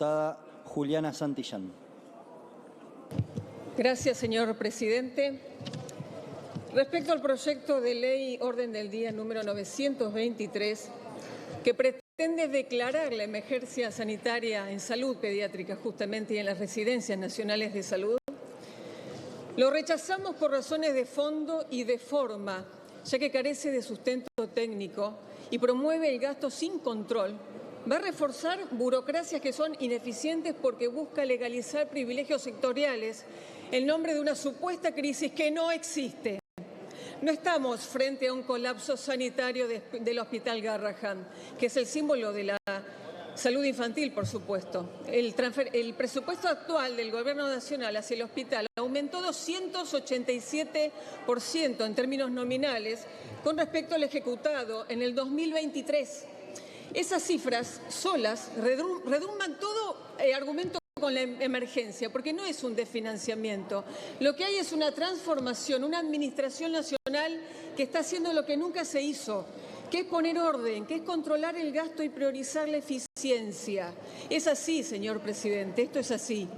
Diputada Juliana Santillán. Gracias, señor presidente. Respecto al proyecto de ley orden del día número 923, que pretende declarar la emergencia sanitaria en salud pediátrica justamente y en las residencias nacionales de salud, lo rechazamos por razones de fondo y de forma, ya que carece de sustento técnico y promueve el gasto sin control. Va a reforzar burocracias que son ineficientes porque busca legalizar privilegios sectoriales en nombre de una supuesta crisis que no existe. No estamos frente a un colapso sanitario del Hospital Garrahan, que es el símbolo de la salud infantil, por supuesto. El presupuesto actual del Gobierno Nacional hacia el hospital aumentó 287% en términos nominales con respecto al ejecutado en el 2023. Esas cifras solas redundan todo argumento con la emergencia, porque no es un desfinanciamiento. Lo que hay es una transformación, una administración nacional que está haciendo lo que nunca se hizo, que es poner orden, que es controlar el gasto y priorizar la eficiencia. Es así, señor presidente, esto es así.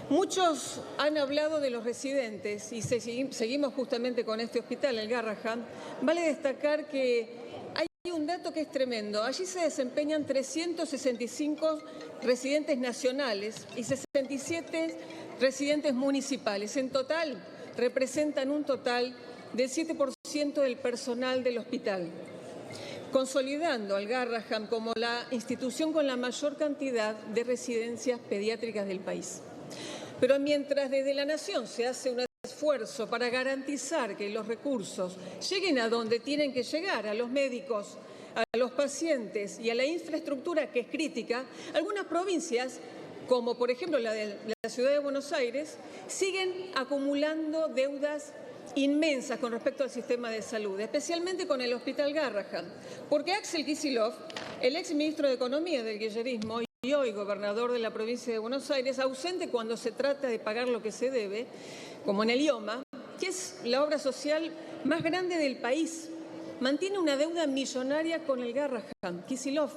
Muchos han hablado de los residentes y seguimos justamente con este hospital, el Garrahan. Vale destacar que hay un dato que es tremendo. Allí se desempeñan 365 residentes nacionales y 67 residentes municipales. En total, representan un total del 7% del personal del hospital, consolidando al Garrahan como la institución con la mayor cantidad de residencias pediátricas del país. Pero mientras desde la Nación se hace un esfuerzo para garantizar que los recursos lleguen a donde tienen que llegar, a los médicos, a los pacientes y a la infraestructura que es crítica, algunas provincias, como por ejemplo la de la Ciudad de Buenos Aires, siguen acumulando deudas inmensas con respecto al sistema de salud, especialmente con el Hospital Garrahan, porque Axel Kicillof, el exministro de Economía del kirchnerismo y hoy gobernador de la provincia de Buenos Aires, ausente cuando se trata de pagar lo que se debe, como en el IOMA, que es la obra social más grande del país, mantiene una deuda millonaria con el Garrahan, Kicillof,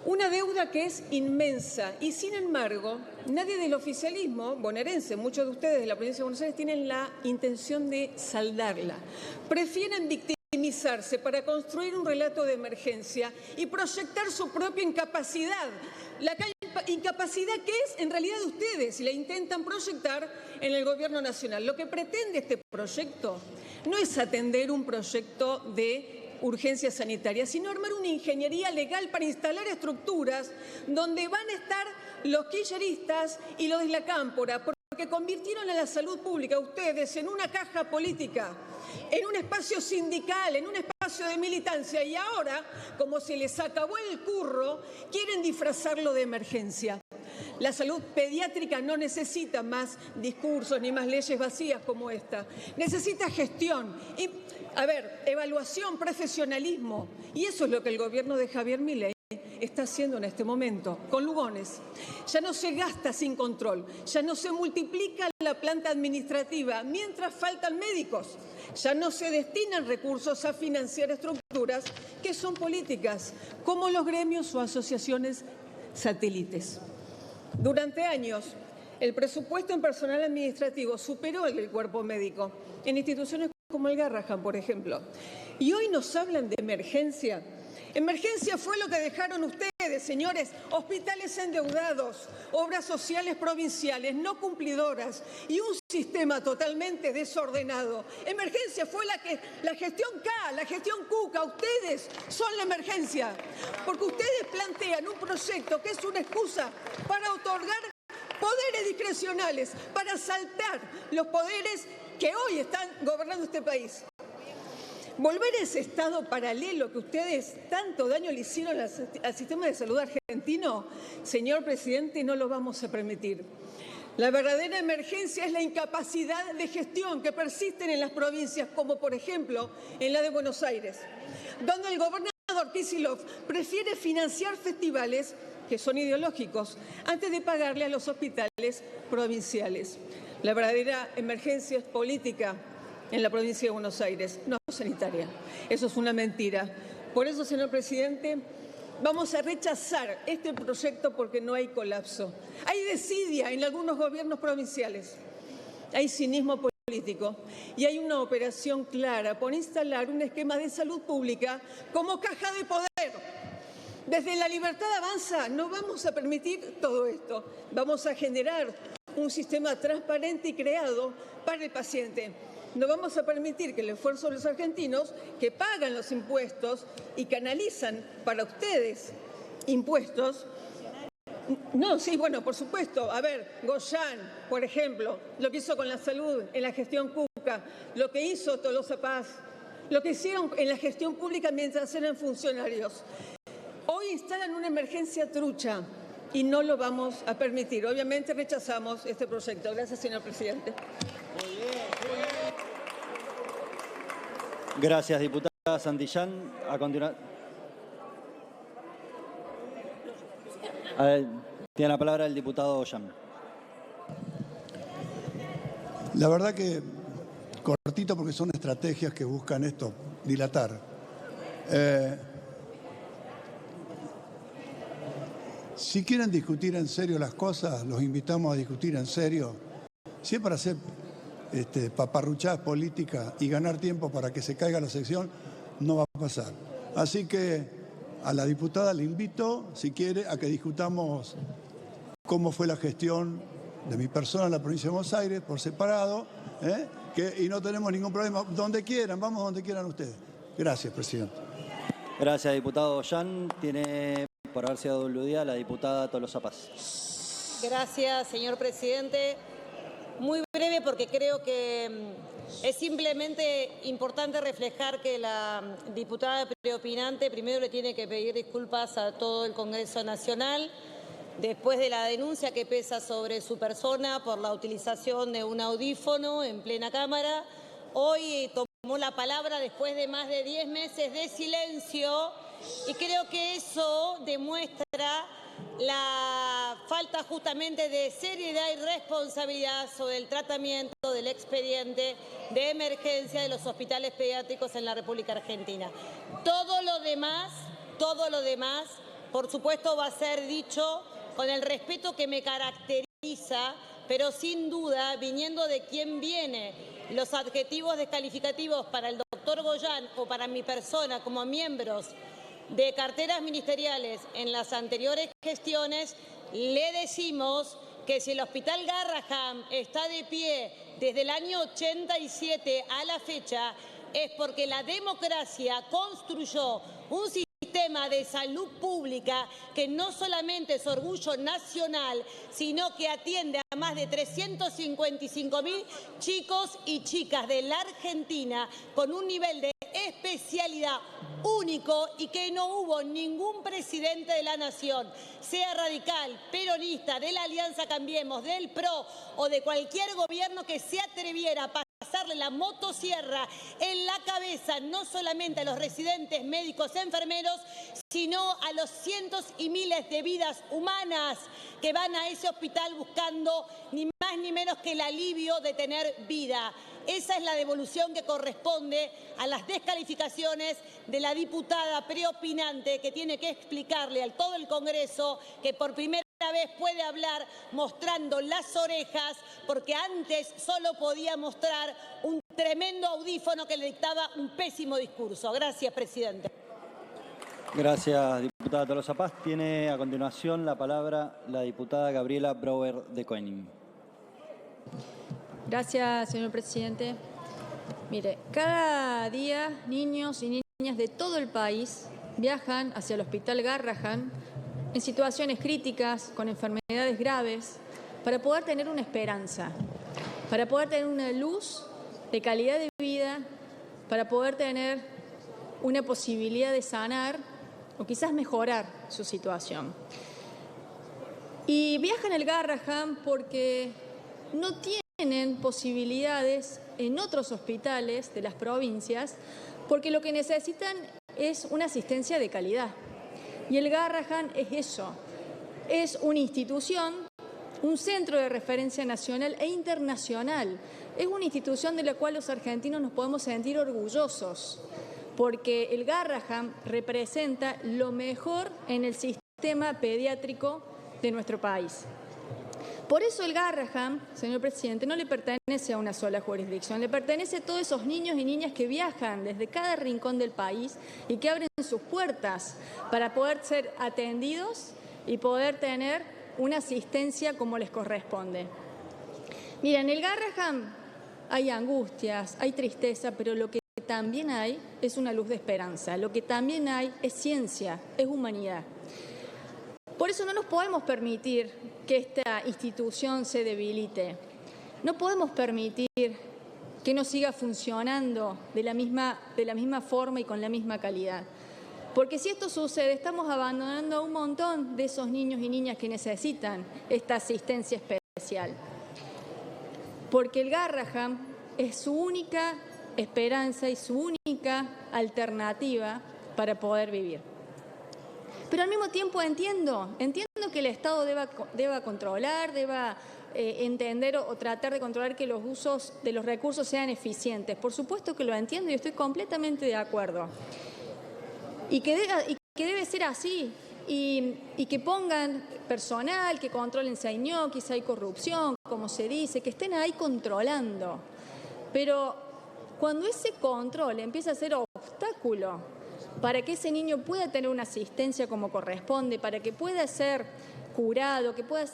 una deuda que es inmensa y sin embargo nadie del oficialismo bonaerense, muchos de ustedes de la provincia de Buenos Aires tienen la intención de saldarla, prefieren victimizarse para construir un relato de emergencia y proyectar su propia incapacidad, la incapacidad que es en realidad de ustedes y la intentan proyectar en el Gobierno Nacional. Lo que pretende este proyecto no es atender un proyecto de urgencia sanitaria, sino armar una ingeniería legal para instalar estructuras donde van a estar los kirchneristas y los de la cámpora, porque convirtieron a la salud pública ustedes en una caja política, en un espacio sindical, en un espacio de militancia y ahora, como se les acabó el curro, quieren disfrazarlo de emergencia. La salud pediátrica no necesita más discursos ni más leyes vacías como esta. Necesita gestión, evaluación, profesionalismo. Y eso es lo que el gobierno de Javier Milei está haciendo en este momento, con Lugones. Ya no se gasta sin control, ya no se multiplica la planta administrativa mientras faltan médicos, ya no se destinan recursos a financiar estructuras que son políticas, como los gremios o asociaciones satélites. Durante años, el presupuesto en personal administrativo superó el del cuerpo médico, en instituciones como el Garrahan, por ejemplo. Y hoy nos hablan de emergencia. Emergencia fue lo que dejaron ustedes, señores, hospitales endeudados, obras sociales provinciales no cumplidoras y un sistema totalmente desordenado. Emergencia fue la gestión K, la gestión Cuca, ustedes son la emergencia, porque ustedes plantean un proyecto que es una excusa para otorgar poderes discrecionales, para saltar los poderes que hoy están gobernando este país. Volver a ese estado paralelo que ustedes tanto daño le hicieron al sistema de salud argentino, señor presidente, no lo vamos a permitir. La verdadera emergencia es la incapacidad de gestión que persisten en las provincias, como por ejemplo en la de Buenos Aires, donde el gobernador Kicillof prefiere financiar festivales que son ideológicos antes de pagarle a los hospitales provinciales. La verdadera emergencia es política en la provincia de Buenos Aires, no sanitaria. Eso es una mentira. Por eso, señor presidente, vamos a rechazar este proyecto porque no hay colapso. Hay desidia en algunos gobiernos provinciales, hay cinismo político y hay una operación clara por instalar un esquema de salud pública como caja de poder. Desde La Libertad Avanza no vamos a permitir todo esto. Vamos a generar un sistema transparente y creado para el paciente. No vamos a permitir que el esfuerzo de los argentinos que pagan los impuestos y canalizan para ustedes impuestos. No, sí, bueno, por supuesto. A ver, Goyán, por ejemplo, lo que hizo con la salud en la gestión Cuca, lo que hizo Tolosa Paz, lo que hicieron en la gestión pública mientras eran funcionarios. Hoy instalan una emergencia trucha y no lo vamos a permitir. Obviamente rechazamos este proyecto. Gracias, señor presidente. Gracias, diputada Santillán. A continuación. Tiene la palabra el diputado Ollán. La verdad que cortito porque son estrategias que buscan esto, dilatar. Si quieren discutir en serio las cosas, los invitamos a discutir en serio. Si es para hacer paparruchadas políticas y ganar tiempo para que se caiga la sección, no va a pasar. Así que a la diputada le invito, si quiere, a que discutamos cómo fue la gestión de mi persona en la provincia de Buenos Aires, por separado, y no tenemos ningún problema. Donde quieran, vamos donde quieran ustedes. Gracias, presidente. Gracias, diputado Ollán. Tiene, por haber sido aludida, la diputada Tolosa Paz. Gracias, señor presidente. Muy breve porque creo que es simplemente importante reflejar que la diputada preopinante primero le tiene que pedir disculpas a todo el Congreso Nacional después de la denuncia que pesa sobre su persona por la utilización de un audífono en plena Cámara. Hoy tomó la palabra después de más de 10 meses de silencio y creo que eso demuestra la falta justamente de seriedad y responsabilidad sobre el tratamiento del expediente de emergencia de los hospitales pediátricos en la República Argentina. Todo lo demás, por supuesto, va a ser dicho con el respeto que me caracteriza, pero sin duda, viniendo de quien viene, los adjetivos descalificativos para el doctor Goyán o para mi persona como miembros de carteras ministeriales en las anteriores gestiones, le decimos que si el Hospital Garrahan está de pie desde el año 87 a la fecha, es porque la democracia construyó un sistema de salud pública que no solamente es orgullo nacional, sino que atiende a más de 355.000 chicos y chicas de la Argentina con un nivel de especialidad único y que no hubo ningún presidente de la nación, sea radical, peronista, de la Alianza Cambiemos, del PRO o de cualquier gobierno que se atreviera a pasarle la motosierra en la cabeza no solamente a los residentes médicos, enfermeros, sino a los cientos y miles de vidas humanas que van a ese hospital buscando ni más ni menos que el alivio de tener vida. Esa es la devolución que corresponde a las descalificaciones de la diputada preopinante que tiene que explicarle a todo el Congreso que por primera vez puede hablar mostrando las orejas, porque antes solo podía mostrar un tremendo audífono que le dictaba un pésimo discurso. Gracias, presidente. Gracias, diputada Tolosa Paz. Tiene a continuación la palabra la diputada Gabriela Brouwer de Koenig. Gracias, señor presidente. Mire, cada día niños y niñas de todo el país viajan hacia el Hospital Garrahan en situaciones críticas, con enfermedades graves, para poder tener una esperanza, para poder tener una luz de calidad de vida, para poder tener una posibilidad de sanar o quizás mejorar su situación. Y viajan al Garrahan porque no tienen posibilidades en otros hospitales de las provincias, porque lo que necesitan es una asistencia de calidad. Y el Garrahan es eso, es una institución, un centro de referencia nacional e internacional. Es una institución de la cual los argentinos nos podemos sentir orgullosos, porque el Garrahan representa lo mejor en el sistema pediátrico de nuestro país. Por eso el Garrahan, señor presidente, no le pertenece a una sola jurisdicción, le pertenece a todos esos niños y niñas que viajan desde cada rincón del país y que abren sus puertas para poder ser atendidos y poder tener una asistencia como les corresponde. Mira, en el Garrahan hay angustias, hay tristeza, pero lo que también hay es una luz de esperanza, lo que también hay es ciencia, es humanidad. Por eso no nos podemos permitir que esta institución se debilite. No podemos permitir que no siga funcionando de la misma forma y con la misma calidad. Porque si esto sucede, estamos abandonando a un montón de esos niños y niñas que necesitan esta asistencia especial. Porque el Garrahan es su única esperanza y su única alternativa para poder vivir. Pero al mismo tiempo entiendo que el Estado deba controlar, deba entender o tratar de controlar que los usos de los recursos sean eficientes. Por supuesto que lo entiendo y estoy completamente de acuerdo. Y que debe ser así. Y que pongan personal, que controlen si hay ñoquis, si hay corrupción, como se dice, que estén ahí controlando. Pero cuando ese control empieza a ser obstáculo para que ese niño pueda tener una asistencia como corresponde, para que pueda ser curado, que pueda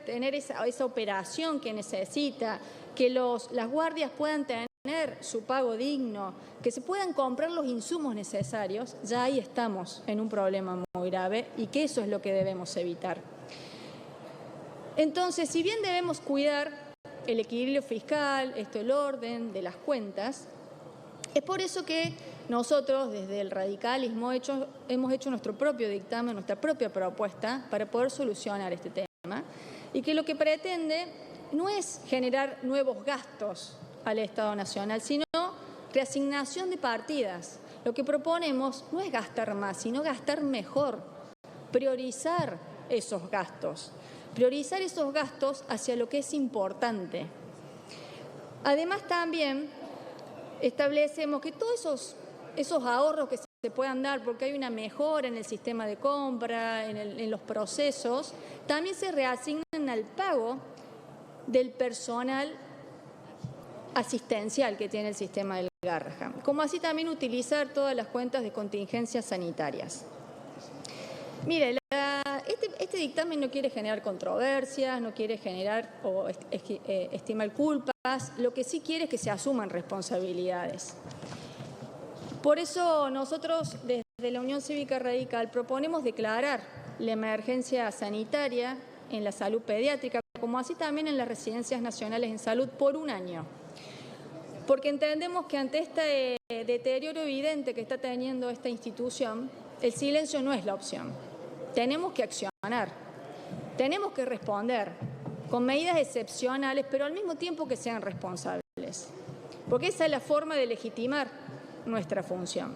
tener esa operación que necesita, que las guardias puedan tener su pago digno, que se puedan comprar los insumos necesarios, ya ahí estamos en un problema muy grave y que eso es lo que debemos evitar. Entonces, si bien debemos cuidar el equilibrio fiscal, el orden de las cuentas, es por eso que nosotros, desde el radicalismo, hemos hecho nuestro propio dictamen, nuestra propia propuesta para poder solucionar este tema y que lo que pretende no es generar nuevos gastos al Estado Nacional, sino reasignación de partidas. Lo que proponemos no es gastar más, sino gastar mejor, priorizar esos gastos hacia lo que es importante. Además, también establecemos que todos esos ahorros que se puedan dar, porque hay una mejora en el sistema de compra, en los procesos, también se reasignan al pago del personal asistencial que tiene el sistema del Garrahan, como así también utilizar todas las cuentas de contingencias sanitarias. Mire, este dictamen no quiere generar controversias, no quiere generar o estimar culpas, lo que sí quiere es que se asuman responsabilidades. Por eso nosotros desde la Unión Cívica Radical proponemos declarar la emergencia sanitaria en la salud pediátrica, como así también en las residencias nacionales en salud por un año. Porque entendemos que ante este deterioro evidente que está teniendo esta institución, el silencio no es la opción. Tenemos que accionar, tenemos que responder con medidas excepcionales, pero al mismo tiempo que sean responsables. Porque esa es la forma de legitimar nuestra función.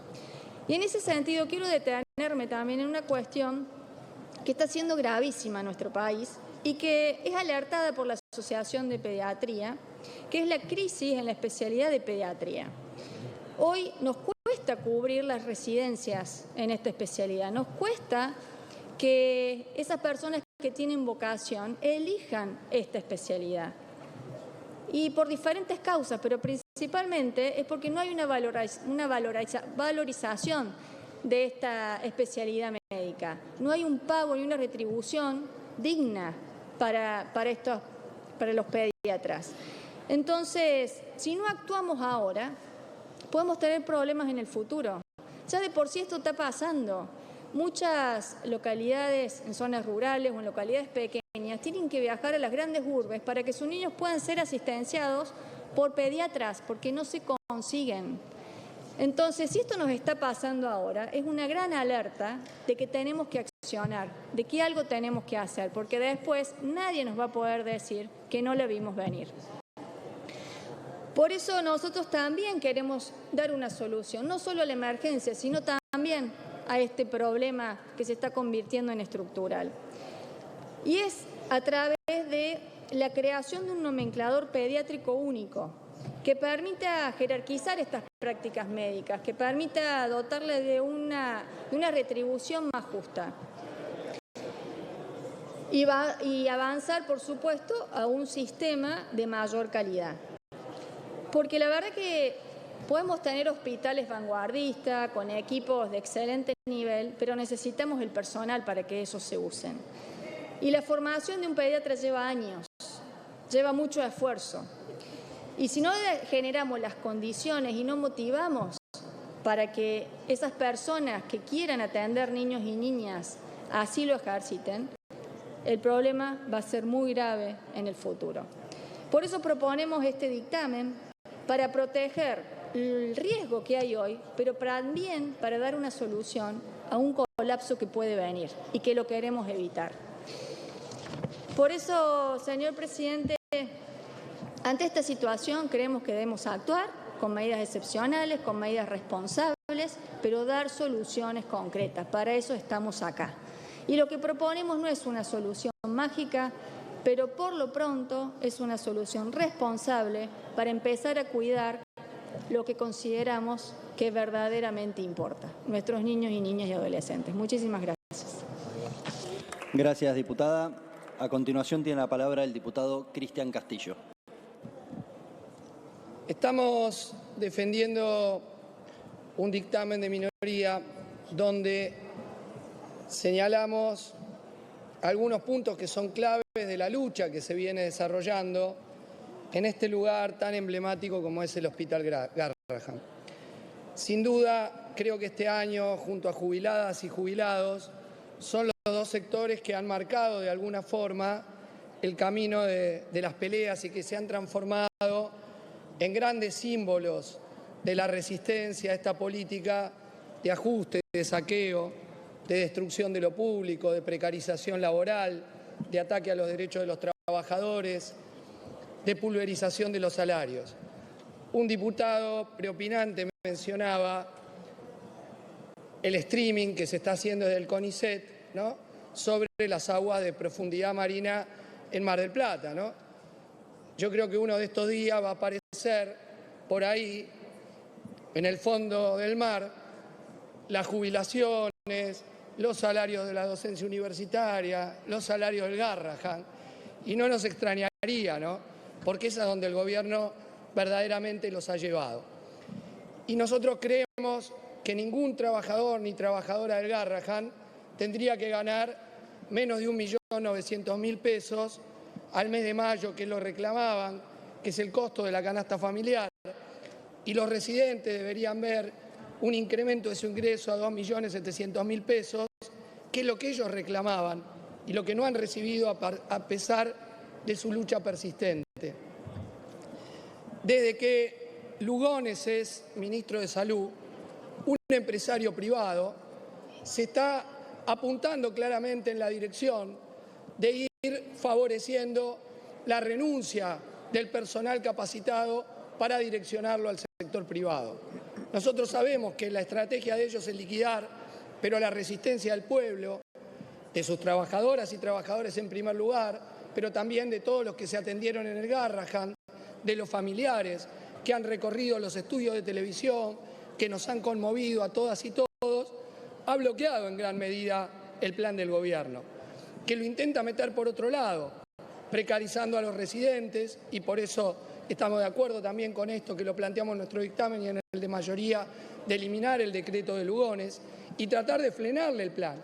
Y en ese sentido quiero detenerme también en una cuestión que está siendo gravísima en nuestro país y que es alertada por la Asociación de Pediatría, que es la crisis en la especialidad de pediatría. Hoy nos cuesta cubrir las residencias en esta especialidad, nos cuesta que esas personas que tienen vocación elijan esta especialidad. Y por diferentes causas, pero principalmente es porque no hay una valorización de esta especialidad médica. No hay un pago ni una retribución digna para los pediatras. Entonces, si no actuamos ahora, podemos tener problemas en el futuro. Ya de por sí esto está pasando. Muchas localidades en zonas rurales o en localidades pequeñas tienen que viajar a las grandes urbes para que sus niños puedan ser asistenciados por pediatras, porque no se consiguen. Entonces, si esto nos está pasando ahora, es una gran alerta de que tenemos que accionar, de que algo tenemos que hacer, porque después nadie nos va a poder decir que no lo vimos venir. Por eso nosotros también queremos dar una solución, no solo a la emergencia, sino también a este problema que se está convirtiendo en estructural. Y es a través de la creación de un nomenclador pediátrico único, que permita jerarquizar estas prácticas médicas, que permita dotarle de una retribución más justa. Y avanzar, por supuesto, a un sistema de mayor calidad. Porque la verdad que podemos tener hospitales vanguardistas, con equipos de excelente nivel, pero necesitamos el personal para que esos se usen. Y la formación de un pediatra lleva años, lleva mucho esfuerzo. Y si no generamos las condiciones y no motivamos para que esas personas que quieran atender niños y niñas así lo ejerciten, el problema va a ser muy grave en el futuro. Por eso proponemos este dictamen para proteger el riesgo que hay hoy, pero también para dar una solución a un colapso que puede venir y que lo queremos evitar. Por eso, señor presidente, ante esta situación creemos que debemos actuar con medidas excepcionales, con medidas responsables, pero dar soluciones concretas. Para eso estamos acá. Y lo que proponemos no es una solución mágica, pero por lo pronto es una solución responsable para empezar a cuidar lo que consideramos que verdaderamente importa, nuestros niños y niñas y adolescentes. Muchísimas gracias. Gracias, diputada. A continuación tiene la palabra el diputado Cristian Castillo. Estamos defendiendo un dictamen de minoría donde señalamos algunos puntos que son claves de la lucha que se viene desarrollando en este lugar tan emblemático como es el Hospital Garrahan. Sin duda, creo que este año, junto a jubiladas y jubilados, son los dos sectores que han marcado de alguna forma el camino de las peleas y que se han transformado en grandes símbolos de la resistencia a esta política de ajuste, de saqueo, de destrucción de lo público, de precarización laboral, de ataque a los derechos de los trabajadores, de pulverización de los salarios. Un diputado preopinante mencionaba el streaming que se está haciendo desde el CONICET, ¿no?, sobre las aguas de profundidad marina en Mar del Plata, ¿no? Yo creo que uno de estos días va a aparecer por ahí, en el fondo del mar, las jubilaciones, los salarios de la docencia universitaria, los salarios del Garrahan, y no nos extrañaría, ¿no?, porque es a donde el gobierno verdaderamente los ha llevado. Y nosotros creemos que ningún trabajador ni trabajadora del Garrahan tendría que ganar menos de 1.900.000 pesos al mes de mayo, que lo reclamaban, que es el costo de la canasta familiar, y los residentes deberían ver un incremento de su ingreso a 2.700.000 pesos, que es lo que ellos reclamaban y lo que no han recibido a pesar de su lucha persistente. Desde que Lugones es ministro de Salud, un empresario privado se está apuntando claramente en la dirección de ir favoreciendo la renuncia del personal capacitado para direccionarlo al sector privado. Nosotros sabemos que la estrategia de ellos es liquidar, pero la resistencia del pueblo, de sus trabajadoras y trabajadores en primer lugar, pero también de todos los que se atendieron en el Garrahan, de los familiares que han recorrido los estudios de televisión, que nos han conmovido a todas y todos, ha bloqueado en gran medida el plan del gobierno, que lo intenta meter por otro lado, precarizando a los residentes, y por eso estamos de acuerdo también con esto que lo planteamos en nuestro dictamen y en el de mayoría, de eliminar el decreto de Lugones y tratar de frenarle el plan.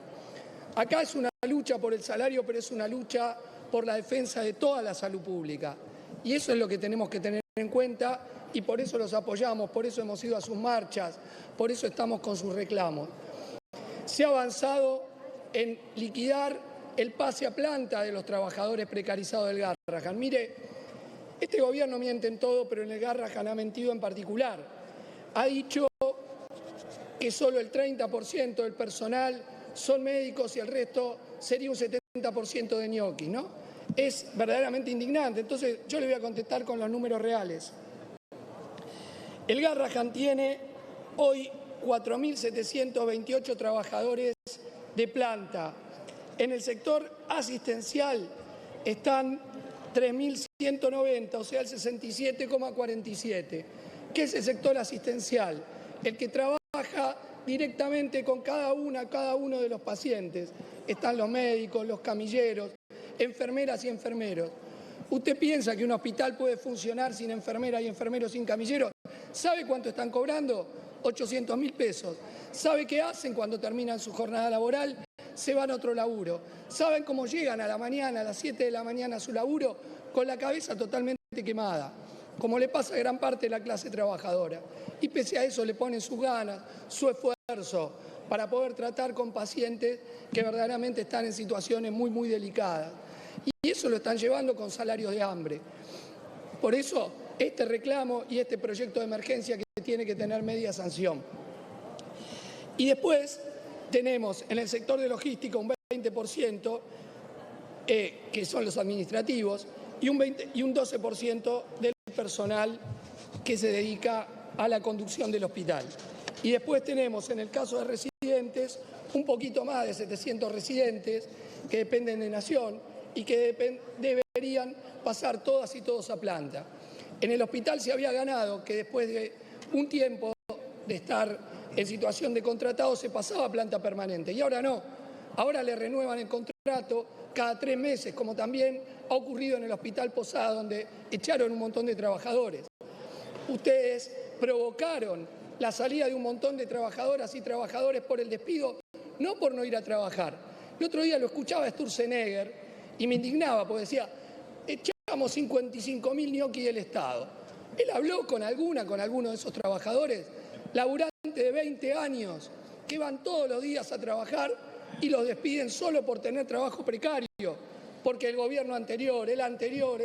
Acá es una lucha por el salario, pero es una lucha por la defensa de toda la salud pública. Y eso es lo que tenemos que tener en cuenta y por eso los apoyamos, por eso hemos ido a sus marchas, por eso estamos con sus reclamos. Se ha avanzado en liquidar el pase a planta de los trabajadores precarizados del Garrahan. Mire, este gobierno miente en todo, pero en el Garrahan ha mentido en particular. Ha dicho que solo el 30% del personal son médicos y el resto sería un 70% de ñoquis, ¿no? Es verdaderamente indignante. Entonces, yo le voy a contestar con los números reales. El Garrahan tiene hoy 4.728 trabajadores de planta. En el sector asistencial están 3.190, o sea, el 67,47. ¿Qué es el sector asistencial? El que trabaja directamente con cada uno de los pacientes. Están los médicos, los camilleros, enfermeras y enfermeros. ¿Usted piensa que un hospital puede funcionar sin enfermeras y enfermeros, sin camilleros? ¿Sabe cuánto están cobrando? 800.000 pesos. ¿Sabe qué hacen cuando terminan su jornada laboral? Se van a otro laburo. ¿Saben cómo llegan a la mañana, a las 7 de la mañana a su laburo? Con la cabeza totalmente quemada, como le pasa a gran parte de la clase trabajadora. Y pese a eso le ponen sus ganas, su esfuerzo para poder tratar con pacientes que verdaderamente están en situaciones muy, muy delicadas. Y eso lo están llevando con salarios de hambre. Por eso, este reclamo y este proyecto de emergencia que tiene que tener media sanción. Y después tenemos en el sector de logística un 20%, que son los administrativos, y un 12% del personal que se dedica a la conducción del hospital. Y después tenemos, en el caso de residentes, un poquito más de 700 residentes que dependen de Nación y que deberían pasar todas y todos a planta. En el hospital se había ganado que después de un tiempo de estar en situación de contratado se pasaba a planta permanente y ahora no. Ahora le renuevan el contrato cada 3 meses, como también ha ocurrido en el Hospital Posada, donde echaron un montón de trabajadores. Ustedes provocaron la salida de un montón de trabajadoras y trabajadores por el despido, no por no ir a trabajar. El otro día lo escuchaba a Sturzenegger y me indignaba porque decía, echamos 55.000 ñoquis del Estado. Él habló con alguno de esos trabajadores, laburantes de 20 años, que van todos los días a trabajar y los despiden solo por tener trabajo precario, porque el gobierno anterior, el anterior,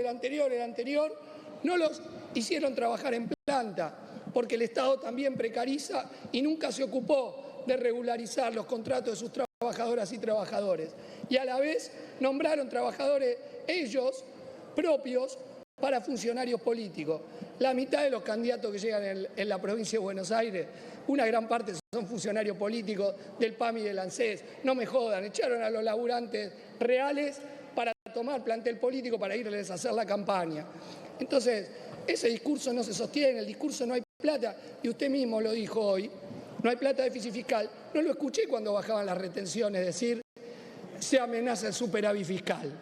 no los hicieron trabajar en planta, porque el Estado también precariza y nunca se ocupó de regularizar los contratos de sus trabajadoras y trabajadores. Y a la vez nombraron trabajadores ellos propios para funcionarios políticos. La mitad de los candidatos que llegan en la provincia de Buenos Aires, una gran parte son funcionarios políticos del PAMI y del ANSES. No me jodan, echaron a los laburantes reales para tomar plantel político para irles a hacer la campaña. Entonces, ese discurso no se sostiene, el discurso no hay plata, y usted mismo lo dijo hoy, no hay plata de déficit fiscal. No lo escuché cuando bajaban las retenciones decir, se amenaza el superávit fiscal.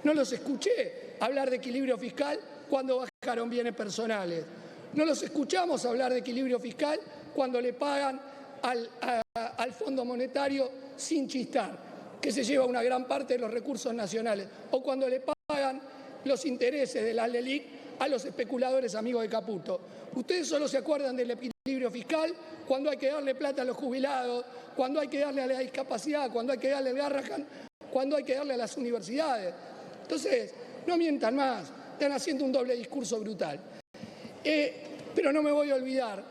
No los escuché hablar de equilibrio fiscal cuando bajaron bienes personales. No los escuchamos hablar de equilibrio fiscal cuando le pagan al Fondo Monetario sin chistar, que se lleva una gran parte de los recursos nacionales, o cuando le pagan los intereses de la LELIC a los especuladores amigos de Caputo. Ustedes solo se acuerdan del equilibrio fiscal cuando hay que darle plata a los jubilados, cuando hay que darle a la discapacidad, cuando hay que darle al Garrahan, cuando hay que darle a las universidades. Entonces, no mientan más, están haciendo un doble discurso brutal. Pero no me voy a olvidar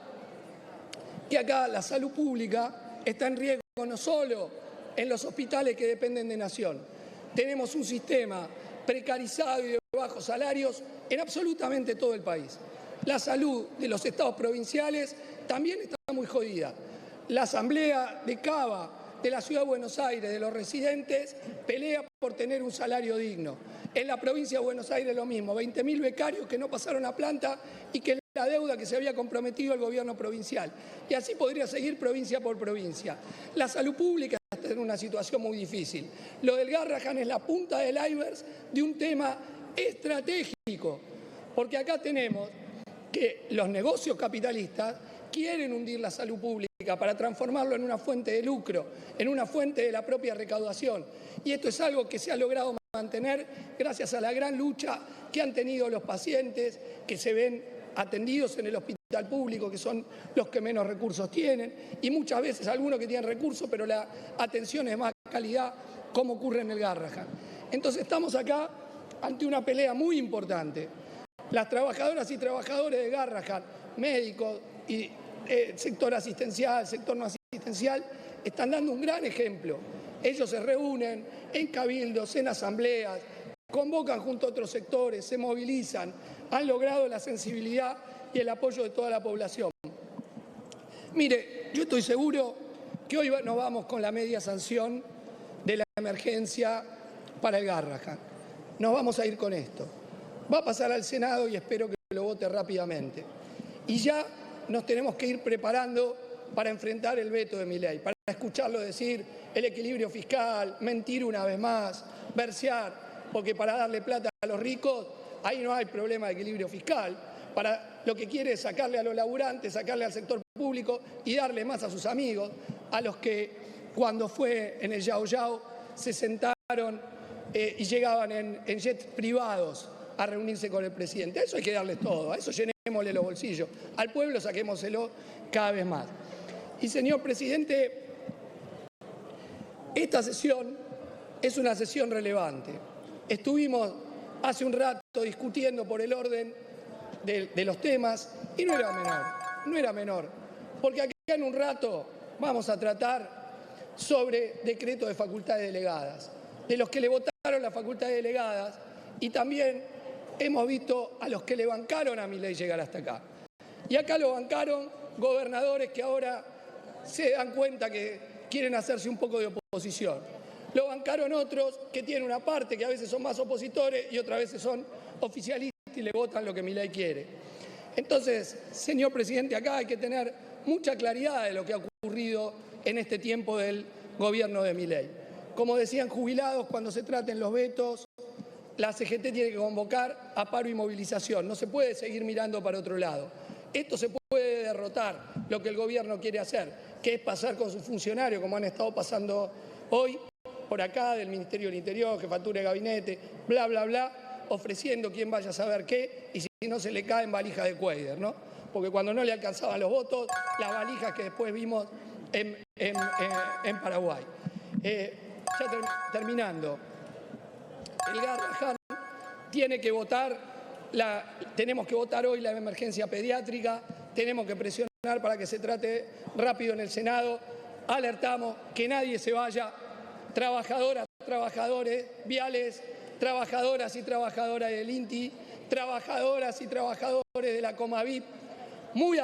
que acá la salud pública está en riesgo no solo en los hospitales que dependen de Nación. Tenemos un sistema precarizado y de bajos salarios en absolutamente todo el país. La salud de los estados provinciales también está muy jodida. La asamblea de Cava de la Ciudad de Buenos Aires, de los residentes, pelea por tener un salario digno. En la provincia de Buenos Aires lo mismo, 20.000 becarios que no pasaron a planta y que la deuda que se había comprometido el gobierno provincial. Y así podría seguir provincia por provincia. La salud pública está en una situación muy difícil. Lo del Garrahan es la punta del iceberg de un tema estratégico, porque acá tenemos que los negocios capitalistas quieren hundir la salud pública para transformarlo en una fuente de lucro, en una fuente de la propia recaudación. Y esto es algo que se ha logrado mantener gracias a la gran lucha que han tenido los pacientes que se ven atendidos en el hospital público, que son los que menos recursos tienen, y muchas veces algunos que tienen recursos, pero la atención es más calidad, como ocurre en el Garrahan. Entonces estamos acá ante una pelea muy importante. Las trabajadoras y trabajadores de Garrahan, médicos y sector asistencial, sector no asistencial, están dando un gran ejemplo. Ellos se reúnen en cabildos, en asambleas, convocan junto a otros sectores, se movilizan, han logrado la sensibilidad y el apoyo de toda la población. Mire, yo estoy seguro que hoy nos vamos con la media sanción de la emergencia para el Garrahan. Nos vamos a ir con esto. va a pasar al Senado y espero que lo vote rápidamente. Y ya nos tenemos que ir preparando para enfrentar el veto de Milei, para escucharlo decir el equilibrio fiscal, mentir una vez más, versear, porque para darle plata a los ricos, ahí no hay problema de equilibrio fiscal. Para lo que quiere es sacarle a los laburantes, sacarle al sector público y darle más a sus amigos, a los que cuando fue en el Yao Yao se sentaron y llegaban en jets privados a reunirse con el presidente. A eso hay que darles todo, a eso llenémosle los bolsillos. Al pueblo saquémoselo cada vez más. Y señor presidente, esta sesión es una sesión relevante. Estuvimos hace un rato discutiendo por el orden de los temas y no era menor, porque aquí en un rato vamos a tratar sobre decreto de facultades delegadas, de los que le votaron las facultades delegadas, y también hemos visto a los que le bancaron a Milei llegar hasta acá. Y acá lo bancaron gobernadores que ahora se dan cuenta que quieren hacerse un poco de oposición. Lo bancaron otros que tienen una parte que a veces son más opositores y otras veces son oficialistas y le votan lo que Milei quiere. Entonces, señor presidente, acá hay que tener mucha claridad de lo que ha ocurrido en este tiempo del gobierno de Milei. Como decían jubilados, cuando se traten los vetos, la CGT tiene que convocar a paro y movilización. No se puede seguir mirando para otro lado. Esto se puede derrotar, lo que el gobierno quiere hacer, que es pasar con sus funcionarios, como han estado pasando hoy, por acá, del Ministerio del Interior, jefatura de gabinete, bla, bla, bla, ofreciendo quién vaya a saber qué, y si no se le caen valijas de Cuader, ¿no? Porque cuando no le alcanzaban los votos, las valijas que después vimos en Paraguay. Terminando, el Garrahan tiene que votar, tenemos que votar hoy la emergencia pediátrica, tenemos que presionar para que se trate rápido en el Senado, alertamos que nadie se vaya, trabajadoras, trabajadores viales, trabajadoras y trabajadoras del INTI, trabajadoras y trabajadores de la Comavit, muy